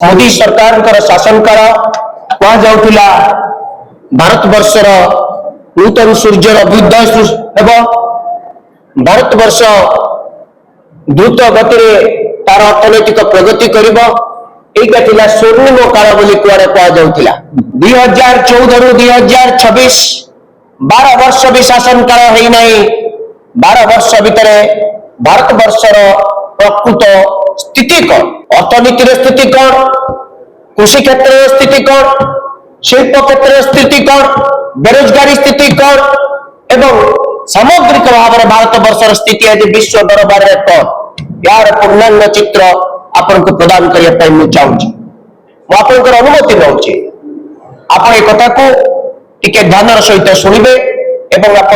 मोदी सरकार शासन काल कहुला भारत वर्षर नूतन सूर्यर अभ्युदय भारत वर्ष द्रुत गति तार अर्थनैतिक प्रगति कर स्वर्णिम काल कहला 2014 रु 2026 12 वर्ष भी शासन काल है 12 वर्ष भितर भारत वर्षर प्रकृत स्थिति कौन अर्थनीति स्थिति कौन कृषि क्षेत्र स्थिति कौन शिल्प क्षेत्र स्थिति कौन बेरोजगारी स्थिति कौन एवं सामग्रिक भाव में भारत वर्षर स्थिति आज विश्व दरबार में कौन यार पूर्णांग चित्र आपन को प्रदान करने चाहूँगी मुझे अनुमति नौची आप कथा को टिके ध्यान सहित शुणिबे एवं आप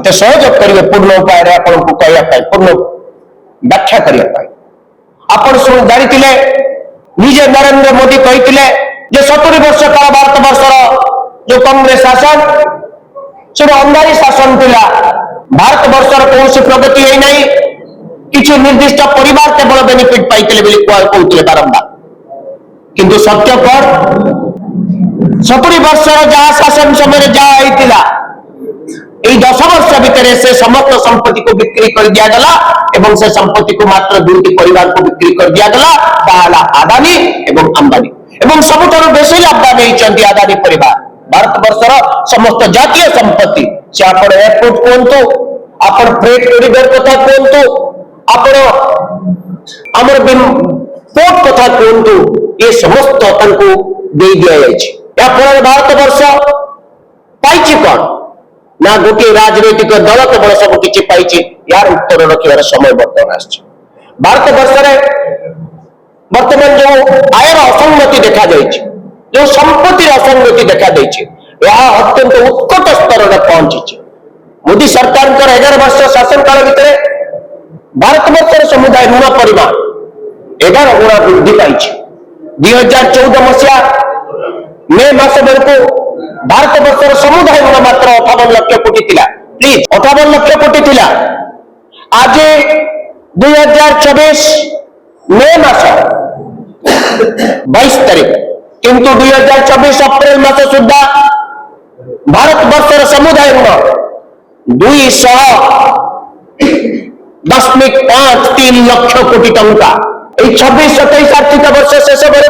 सहयोग करेंगे पूर्ण उपाय आपको कहवाई पूर्ण व्याख्या करने आपण जानी निजे नरेंद्र मोदी कहते 70 वर्ष काल भारत वर्षर जो कांग्रेस शासन से अंधारी शासन थिला भारत वर्षर कौन प्रगति है नहीं किसी निर्दिष्ट परिवार केवल बेनिफिट पाइते कहते बारंबार किंतु सत्य पर 70 वर्षर जहाँ शासन समय जहाँ होता 10 वर्ष भितर से समस्त संपत्ति को बिक्री कर दिया गला एवं से संपत्ति को मात्र दुईटी परिवार को बिक्री कर दिया गला ताला आदानी एवं अंबानी एवं सबुठारु बेसी लाभवान होइचंती आदानी परिवार भारत वर्षर समस्त जातीय संपत्ति से आपण एयरपोर्ट कहतु आपण फ्रेट कॉरिडोर कथा कहतु आपण हमर पोर्ट कथा कहतु ये समस्त को दे दिया जायछि या फल भारत वर्ष पाइछि कोन ना गोटे राजनैतिक दल केवल सब किसी पाई यार उत्तर रखार समय बर्तमान आस भारत वर्ष बर्तमान जो आयर असंगति देखा जो संपत्ति असंगति देखा अत्यंत उत्कट स्तर में पहुंची मोदी सरकार 11 वर्ष शासन काल भितर भारत वर्षर समुदाय ऋण परिमाण 11 गुणा वृद्धि पाई 2014 मसीहा मे मास बेलू भारत वर्षर समुदाय ऋण मात्र 58 लाख कोटी थिला प्लीज 58 लाख कोटी थिला आज 2024 मे मास 22 तारीख किंतु 2024 अप्रैल मास सुधा भारत वर्षर समुदाय ऋण 200.53 लाख कोटी टंका 26-27 आर्थिक वर्ष शेष बेलू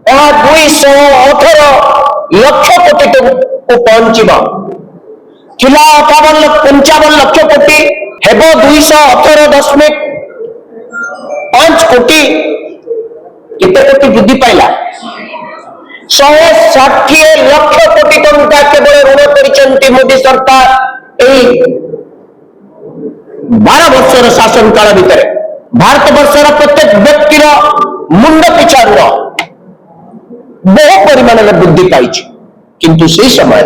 218 लक्ष कोटी को पहुंचवा 55 लक्ष कोटी हेब 218.5 कोटी केते कोटी वृद्धि पाइला 160 लक्ष कोटी टंका केवल ऋण करिसेंती मोदी सरकार 12 वर्षर शासन काल भितर भारत वर्षर प्रत्येक व्यक्तिर मुंड पिछा ऋण बहु परिमाण में वृद्धि पाई किंतु से समय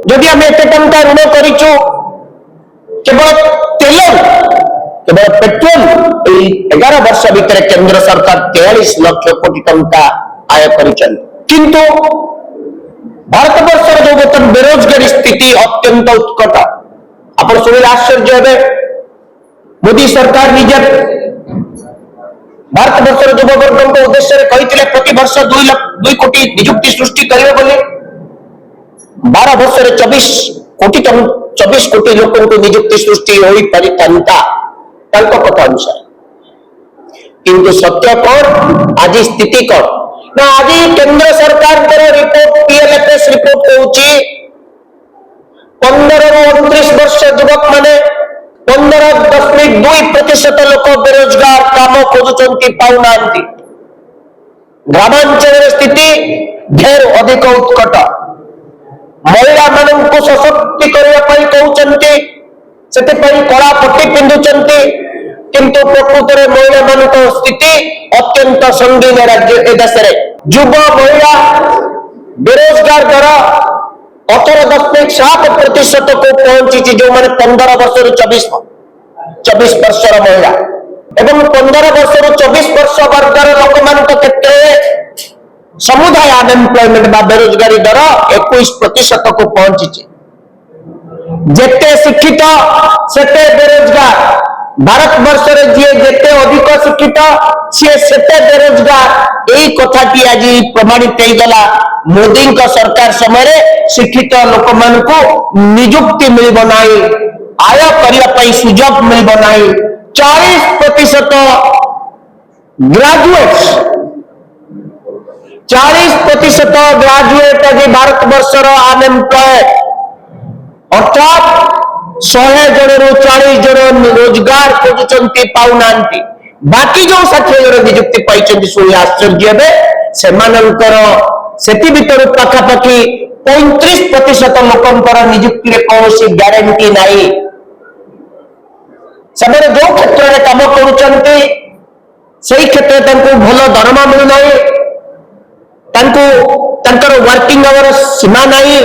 जदि आम एत टा ऋण करूँ केवल तेल केवल पेट्रोल 11 वर्ष भितर केंद्र सरकार 43 लाख कोटी टंका आय किंतु भारत वर्षर जो बर्तमान बेरोजगारी स्थिति अत्यंत उत्कट आप शुणिले आश्चर्य हे मोदी सरकार निजे भारत वर्षर युववर्ग उद्देश्य कहते प्रति वर्ष 2 कोटी निजुक्ति सृष्टि करेंगे बोले 12 वर्ष 24 कोटी लोक निजुक्ति सृष्टि हो पारिता कथा अनुसार किंतु सत्य कौन आज स्थिति कौन ना आज केंद्र सरकार रिपोर्ट पीएलएफएस रिपोर्ट कहूँ 15 ରୁ 29 वर्ष युवक माने 15.2% लोक बेरोजगार काम खोजुंट पाऊना ग्रामांचल स्थिति ढेर अधिक उत्कट महिला मान सशक्ति करने कहते से कला पट्टी पिंधुंट किंतु प्रकृत में महिला मान स्थिति अत्यंत संगीन राज्य देश युव महिला बेरोजगार दर 18.7% को पहुंची जो मैंने 15 वर्ष 24 वर्षर महिला एवं 15 वर्ष 24 वर्ष वर्गर लोक मान क्षेत्र में समुदाय अनएम्प्लॉयमेंट बेरोजगारी दर 21% को पहुंची जेते शिक्षित सेते बेरोजगार भारत वर्ष जी जिते अधिक शिक्षित सी सेते बेरोजगार यही कथाटी आज प्रमाणित होगला। मोदी सरकार समय शिक्षित लोक मान निजुक्ति मिल ना, आय करने सुजोग मिल ना। 40% ग्रेजुएट्स 40% ग्रेजुएट आज भारत वर्षर अनएम्प्लॉयड अर्थात 100 जन 40 जन रोजगार खोजुंट पाऊना। बाकी जो 60 जन निजुक्ति पाई शुणी आश्चर्य से पाखापाखि 35% लोक निजुक्ति कौन ग्यारंटी नहीं। से जो क्षेत्र में कम कर क्षेत्र भल दरमा मिलना, वर्किंग आवर सीमा नहीं,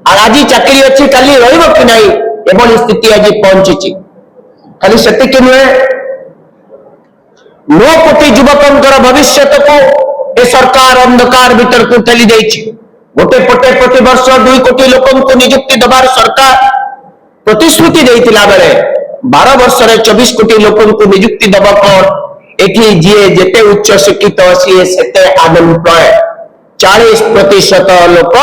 आज चाकरी अच्छी काली रही कि नहीं एभली स्थिति आज पहुंची। खाली से नुहे 9 कोटी युवकों भविष्य को ए सरकार अंधकार भीतर को ठेली देछि। गोटे पटे प्रति वर्ष 2 कोटी लोकों को नियुक्ति दबार सरकार प्रतिश्रुति देथिला बेले 12 वर्ष रे 24 कोटी लोकों को नियुक्ति दबा पर एठी जे जेते उच्च शिक्षित सी सेते अनएम्प्लॉयड 40% लोक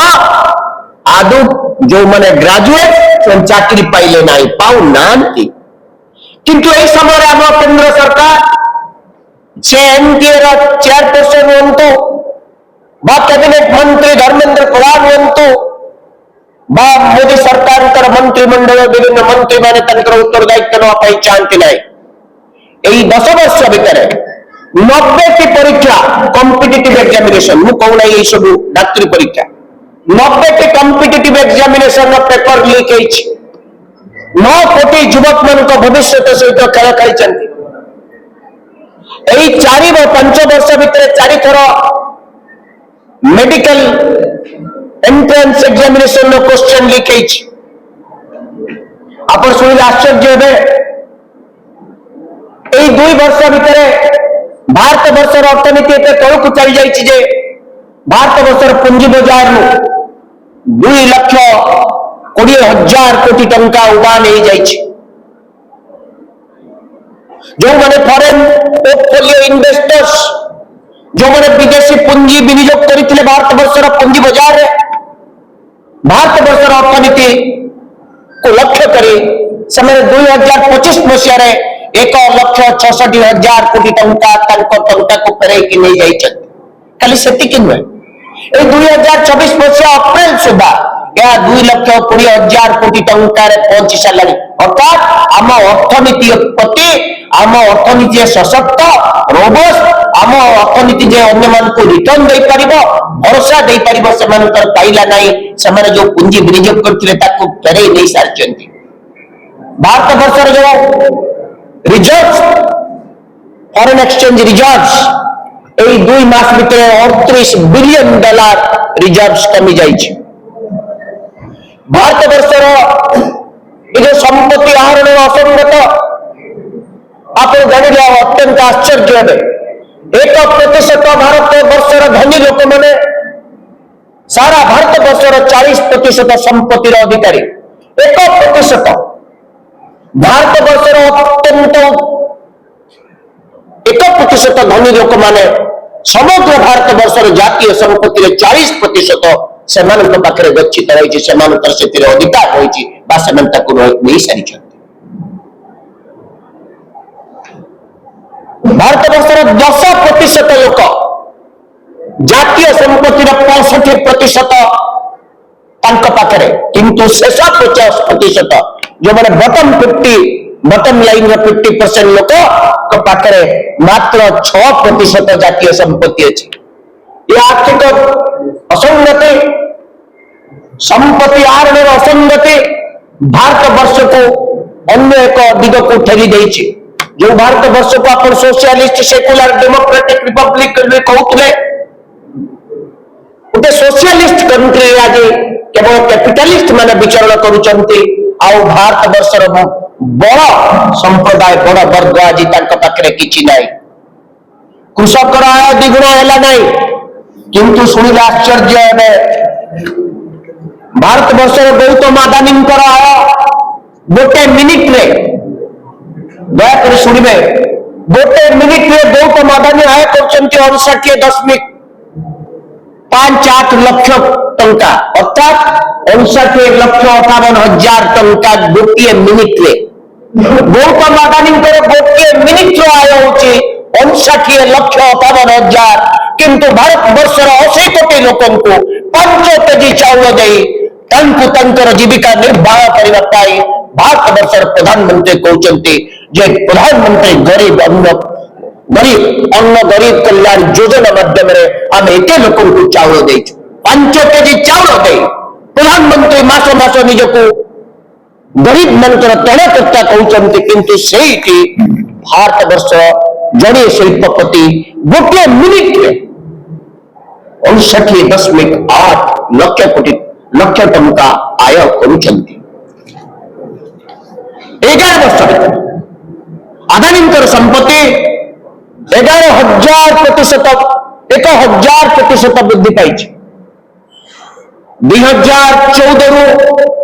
आदु जो माने ग्रेजुएट चाकरी पाइले नहीं पाऊ नांती। किंतु ए समय आम केंद्र सरकार से एनडीए चेयरपर्सन हूँ बा कैबिनेट मंत्री धर्मेंद्र प्रधान हूँ बा मोदी सरकार मंत्रिमंडल विभिन्न मंत्री मैंने उत्तरदायित्व नापी चाहती ना। यही 10 वर्ष भितर 90 टी परीक्षा कॉम्पिटिटिव एग्जामिनेशन मु कहूना ये सब डाक्तरी परीक्षा 90 टी कॉम्पिटिटिव एग्जामिनेशन पेपर लीक होइछि। 9 कोटी युवक मान भविष्य सहित खेल खेली। यही 4-5 वर्ष भितर 4 थर medical entrance examination question leak होइछि। आप शुणिले आश्चर्य हेबे। यही 2 वर्ष भितर भारत वर्षर अर्थनीति एते तलक चली जाइछि जे भारत वर्षर पुंजी बाजार 2,20,00,000 कोटी टंका उड़ान हो जाइछि। जो माने फॉरेन पोर्टफोलियो इन्वेस्टर्स जो माने विदेशी पुंजी विनियोग करथिले भारत वर्षर पुंजी बाजार रे भारत वर्षर अर्थनीति को लक्ष्य करी समय 2025 मसीह रे 1,66,000 कोटी टंका को फेरे कि नहीं जाइछन। खाली सेतिक नुहे 2024 मसीह अप्रैल सुधा यह 2,20,000 कोटी टंका पहुंची सारा। अर्थात आम अर्थनीति प्रति आम अर्थनीति सशक्त रोबस्ट आम अर्थनीति जे अन्य मान को रिटर्न दे परिबो भरोसा दे परिबो सेमानकर पाइला नहीं। सेमाने जो पुंजी विनियोग करथिले ताको फेरे नहीं सारचंती। भारत वर्षर जो रिजर्व्स फॉरेन एक्सचेंज रिजर्व्स यही 2 मास भीतर $38 बिलियन रिजर्व्स कमी जाइछि। भारत वर्षर ये संपत्ति आहरण असंगत आप जानिले अत्यंत आश्चर्य हे। 1% भारत वर्षर धनी लोक माने सारा भारत वर्षर 40% संपत्तिर अधिकारी 1%। भारत वर्षर अत्यंत 1% धनी लोक माने समग्र भारत वर्षर जातीय संपत्ति 40% से पाखे गच्छित रही से अधिकार रही सारी। भारत वर्षर 10% लोक जातीय संपत्तिर 65% पाखे किंतु शेष 50% जो मैंने बटम लाइन 50% लोक पाखे मात्र 6% जातीय संपत्ति अच्छी। ये आर्थिक असंगति संपत्ति आहरण असंगति भारत वर्ष को अन्य एक दिग को ठेली देछि। जो भारत वर्ष को आप सोशलिस्ट सेकुलर डेमोक्रेटिक रिपब्लिक कहते गोटे सोशलिस्ट कंट्री आज केवल कैपिटालिस्ट माने विचरण करुचंती। आउ भारत वर्षर बड़ संप्रदाय बड़ वर्ग आज पाखे किछि नाही। कृषक आय द्विगुण है नहीं किंतु शुणिले आश्चर्य है। भारत वर्षर गौतम अदानी आय गोटे मिनिट रे ଦୟାକରି ଶୁଣିବେ, ଗୋଟେ ମିନିଟରେ ଗୌତମ ଅଦାନୀ ଆୟ କରୁଛନ୍ତି 59.58 ଲକ୍ଷ ଟଙ୍କା, ଅର୍ଥାତ୍ 59,58,000 ଟଙ୍କା ଗୋଟିଏ ମିନିଟରେ। ଗୌତମ ଅଦାନୀଙ୍କର ଗୋଟିଏ ମିନିଟର ଆୟ ହଉଛି 59,58,000, କିନ୍ତୁ ଭାରତବର୍ଷର 80 କୋଟି ଲୋକଙ୍କୁ 5 କେଜି ଚାଉଳ ଦେଇ ତାଙ୍କୁ ତାଙ୍କର ଜୀବିକା ନିର୍ବାହ କରିବା ପାଇଁ ଭାରତବର୍ଷର ପ୍ରଧାନମନ୍ତ୍ରୀ କହୁଛନ୍ତି ଯେ ପ୍ରଧାନମନ୍ତ୍ରୀ ଗରିବ ଅନ୍ନ ଗରିବ କଲ୍ୟାଣ ଯୋଜନା ମାଧ୍ୟମରେ ଆମେ ଏତେ ଲୋକଙ୍କୁ ଚାଉଳ ଦେଇଛୁ। 5 କେଜି ଚାଉଳ ଦେଇ ପ୍ରଧାନମନ୍ତ୍ରୀ ମାସ ମାସ ନିଜକୁ ଗରିବ ମାନଙ୍କର ତଳକର୍ତ୍ତା କହୁଛନ୍ତି, କିନ୍ତୁ ସେଇଠି ଭାରତବର୍ଷ ଜଣେ ଶିଳ୍ପପତି ଗୋଟିଏ ମିନିଟରେ 59.8 ଲକ୍ଷ ଟଙ୍କା ଆୟ କରୁଛନ୍ତି। 11 ବର୍ଷ ଭିତରେ ଆଦାନୀଙ୍କର ସମ୍ପତ୍ତି 11,000% ବୃଦ୍ଧି ପାଇଛି। 2014ରୁ